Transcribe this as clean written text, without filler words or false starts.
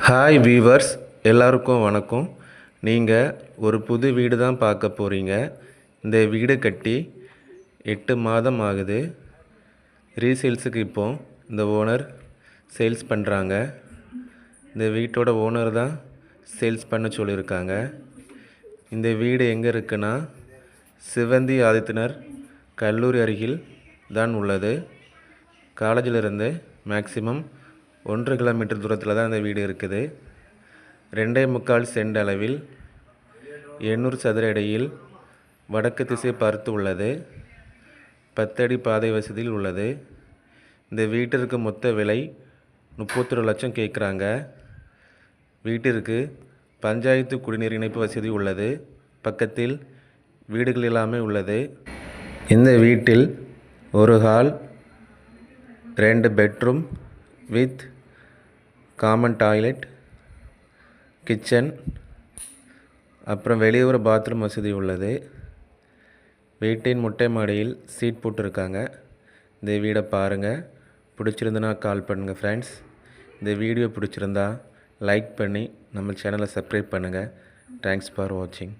Hi viewers, எல்லாருக்கும் வணக்கம். நீங்கள் ஒரு புது வீடு தான் பார்க்க போகிறீங்க. இந்த வீடு கட்டி 8 மாதம் ஆகுது. ரீசேல்ஸுக்கு இப்போ இந்த ஓனர் சேல்ஸ் பண்ணுறாங்க. இந்த வீட்டோட ஓனர் தான் சேல்ஸ் பண்ண சொல்லியிருக்காங்க. இந்த வீடு எங்கே இருக்குன்னா சிவந்தி ஆதித்தனர் கல்லூரி அருகில் தான் உள்ளது. காலேஜிலிருந்து மேக்ஸிமம் 1 கிலோமீட்டர் தூரத்தில் தான் இந்த வீடு இருக்குது. 2.25 சென்ட் அளவில் 800 சதுர அடியில் வடக்கு திசை பார்த்து உள்ளது. 10 அடி பாதை வசதியில் உள்ளது. இந்த வீட்டிற்கு மொத்த விலை 31 லட்சம் கேட்குறாங்க. வீட்டிற்கு பஞ்சாயத்து குடிநீர் இணைப்பு வசதி உள்ளது. பக்கத்தில் வீடுகள் எல்லாமே உள்ளது. இந்த வீட்டில் ஒரு hall, 2 bedroom with common toilet, kitchen, அப்புறம் வெளியே ஒரு பாத்ரூம் வசதி உள்ளது. வீட்டின் மொட்டை மாடியில் சீட் போட்டிருக்காங்க. இந்த வீடை பாருங்கள். பிடிச்சிருந்துன்னா கால் பண்ணுங்கள் ஃப்ரெண்ட்ஸ். இந்த வீடியோ பிடிச்சிருந்தா லைக் பண்ணி நம்ம சேனலை சப்ஸ்கிரைப் பண்ணுங்கள். தேங்க்ஸ் ஃபார் வாட்சிங்.